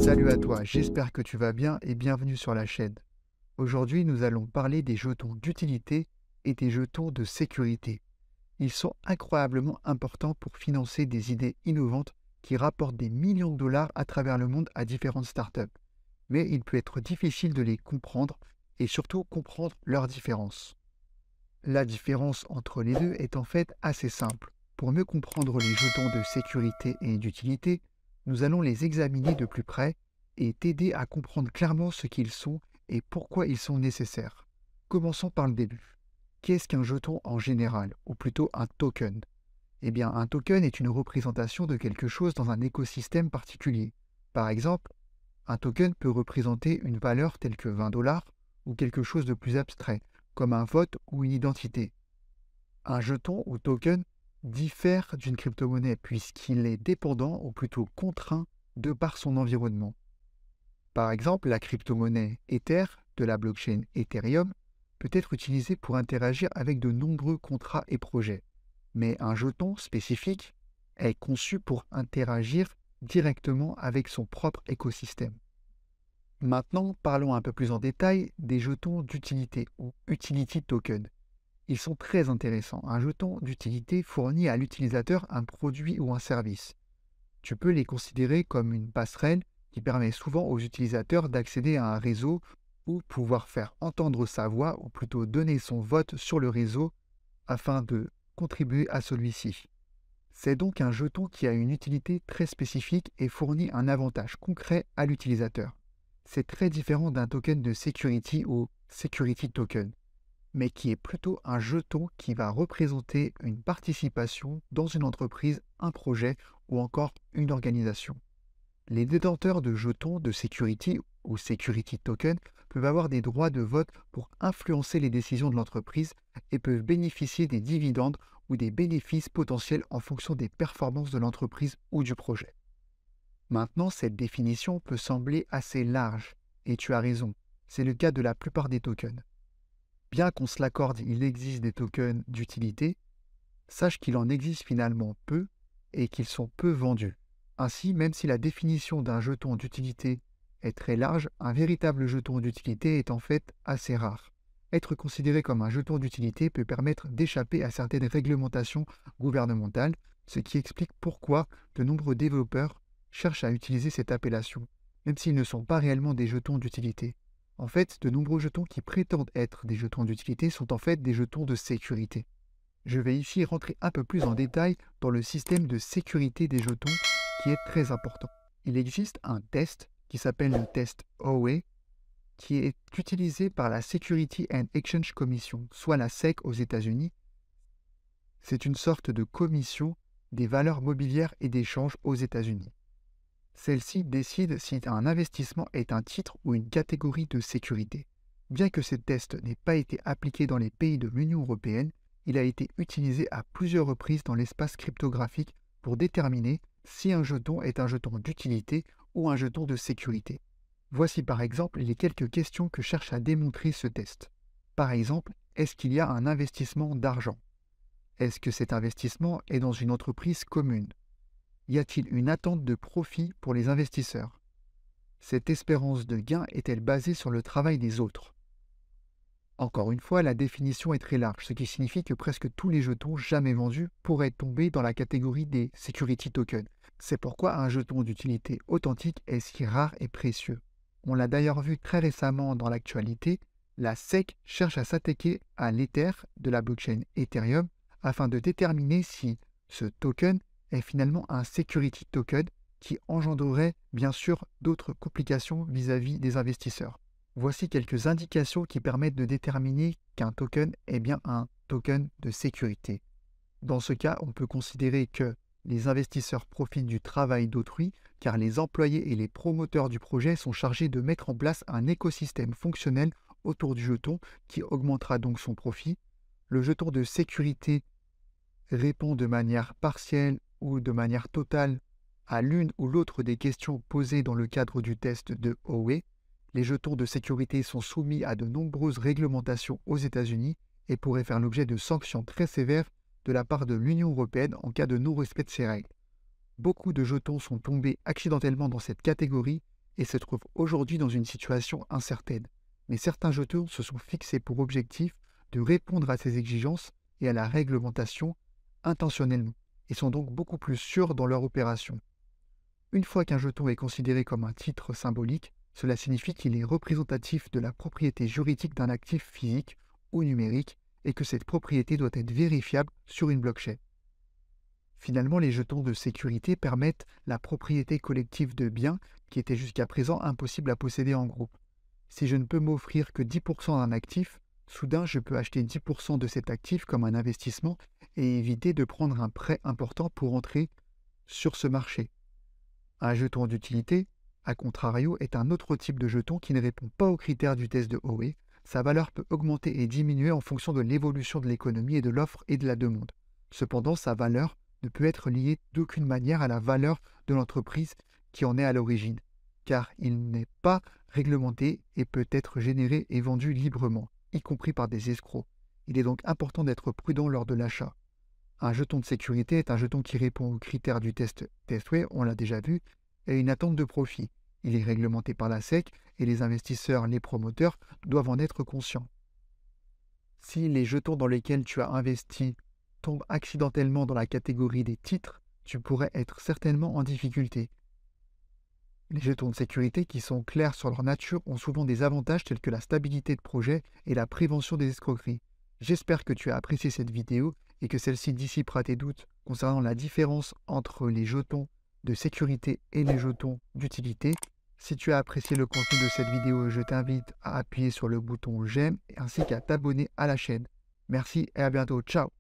Salut à toi, j'espère que tu vas bien et bienvenue sur la chaîne. Aujourd'hui, nous allons parler des jetons d'utilité et des jetons de sécurité. Ils sont incroyablement importants pour financer des idées innovantes qui rapportent des millions de dollars à travers le monde à différentes startups. Mais il peut être difficile de les comprendre et surtout comprendre leurs différences. La différence entre les deux est en fait assez simple. Pour mieux comprendre les jetons de sécurité et d'utilité, nous allons les examiner de plus près et t'aider à comprendre clairement ce qu'ils sont et pourquoi ils sont nécessaires. Commençons par le début. Qu'est-ce qu'un jeton en général, ou plutôt un token? Eh bien, un token est une représentation de quelque chose dans un écosystème particulier. Par exemple, un token peut représenter une valeur telle que 20 dollars ou quelque chose de plus abstrait, comme un vote ou une identité. Un jeton ou token diffère d'une crypto-monnaie puisqu'il est dépendant ou plutôt contraint de par son environnement. Par exemple, la crypto-monnaie Ether de la blockchain Ethereum peut être utilisée pour interagir avec de nombreux contrats et projets. Mais un jeton spécifique est conçu pour interagir directement avec son propre écosystème. Maintenant, parlons un peu plus en détail des jetons d'utilité ou utility token. Ils sont très intéressants. Un jeton d'utilité fournit à l'utilisateur un produit ou un service. Tu peux les considérer comme une passerelle qui permet souvent aux utilisateurs d'accéder à un réseau ou pouvoir faire entendre sa voix ou plutôt donner son vote sur le réseau afin de contribuer à celui-ci. C'est donc un jeton qui a une utilité très spécifique et fournit un avantage concret à l'utilisateur. C'est très différent d'un token de security ou security token, mais qui est plutôt un jeton qui va représenter une participation dans une entreprise, un projet ou encore une organisation. Les détenteurs de jetons de security ou security token peuvent avoir des droits de vote pour influencer les décisions de l'entreprise et peuvent bénéficier des dividendes ou des bénéfices potentiels en fonction des performances de l'entreprise ou du projet. Maintenant, cette définition peut sembler assez large, et tu as raison, c'est le cas de la plupart des tokens. Bien qu'on se l'accorde, il existe des tokens d'utilité, sache qu'il en existe finalement peu et qu'ils sont peu vendus. Ainsi, même si la définition d'un jeton d'utilité est très large, un véritable jeton d'utilité est en fait assez rare. Être considéré comme un jeton d'utilité peut permettre d'échapper à certaines réglementations gouvernementales, ce qui explique pourquoi de nombreux développeurs cherchent à utiliser cette appellation, même s'ils ne sont pas réellement des jetons d'utilité. En fait, de nombreux jetons qui prétendent être des jetons d'utilité sont en fait des jetons de sécurité. Je vais ici rentrer un peu plus en détail dans le système de sécurité des jetons qui est très important. Il existe un test qui s'appelle le test OWA qui est utilisé par la Security and Exchange Commission, soit la SEC aux États-Unis. C'est une sorte de commission des valeurs mobilières et d'échange aux États-Unis. Celle-ci décide si un investissement est un titre ou une catégorie de sécurité. Bien que ce test n'ait pas été appliqué dans les pays de l'Union européenne, il a été utilisé à plusieurs reprises dans l'espace cryptographique pour déterminer si un jeton est un jeton d'utilité ou un jeton de sécurité. Voici par exemple les quelques questions que cherche à démontrer ce test. Par exemple, est-ce qu'il y a un investissement d'argent? Est-ce que cet investissement est dans une entreprise commune? Y a-t-il une attente de profit pour les investisseurs? Cette espérance de gain est-elle basée sur le travail des autres? Encore une fois, la définition est très large, ce qui signifie que presque tous les jetons jamais vendus pourraient tomber dans la catégorie des security tokens. C'est pourquoi un jeton d'utilité authentique est si rare et précieux. On l'a d'ailleurs vu très récemment dans l'actualité, la SEC cherche à s'attaquer à l'Ether de la blockchain Ethereum afin de déterminer si ce token est finalement un security token qui engendrerait bien sûr d'autres complications vis-à-vis des investisseurs. Voici quelques indications qui permettent de déterminer qu'un token est bien un token de sécurité. Dans ce cas, on peut considérer que les investisseurs profitent du travail d'autrui car les employés et les promoteurs du projet sont chargés de mettre en place un écosystème fonctionnel autour du jeton qui augmentera donc son profit. Le jeton de sécurité répond de manière partielle ou de manière totale à l'une ou l'autre des questions posées dans le cadre du test de OWA. Les jetons de sécurité sont soumis à de nombreuses réglementations aux États-Unis et pourraient faire l'objet de sanctions très sévères de la part de l'Union européenne en cas de non-respect de ces règles. Beaucoup de jetons sont tombés accidentellement dans cette catégorie et se trouvent aujourd'hui dans une situation incertaine. Mais certains jetons se sont fixés pour objectif de répondre à ces exigences et à la réglementation intentionnellement, et sont donc beaucoup plus sûrs dans leur opération. Une fois qu'un jeton est considéré comme un titre symbolique, cela signifie qu'il est représentatif de la propriété juridique d'un actif physique ou numérique et que cette propriété doit être vérifiable sur une blockchain. Finalement, les jetons de sécurité permettent la propriété collective de biens qui était jusqu'à présent impossible à posséder en groupe. Si je ne peux m'offrir que 10% d'un actif, soudain je peux acheter 10% de cet actif comme un investissement et éviter de prendre un prêt important pour entrer sur ce marché. Un jeton d'utilité, à contrario, est un autre type de jeton qui ne répond pas aux critères du test de Howey. Sa valeur peut augmenter et diminuer en fonction de l'évolution de l'économie et de l'offre et de la demande. Cependant, sa valeur ne peut être liée d'aucune manière à la valeur de l'entreprise qui en est à l'origine, car il n'est pas réglementé et peut être généré et vendu librement, y compris par des escrocs. Il est donc important d'être prudent lors de l'achat. Un jeton de sécurité est un jeton qui répond aux critères du test Testway, on l'a déjà vu, et une attente de profit. Il est réglementé par la SEC et les investisseurs, les promoteurs, doivent en être conscients. Si les jetons dans lesquels tu as investi tombent accidentellement dans la catégorie des titres, tu pourrais être certainement en difficulté. Les jetons de sécurité qui sont clairs sur leur nature ont souvent des avantages tels que la stabilité de projet et la prévention des escroqueries. J'espère que tu as apprécié cette vidéo et que celle-ci dissipera tes doutes concernant la différence entre les jetons de sécurité et les jetons d'utilité. Si tu as apprécié le contenu de cette vidéo, je t'invite à appuyer sur le bouton j'aime ainsi qu'à t'abonner à la chaîne. Merci et à bientôt. Ciao!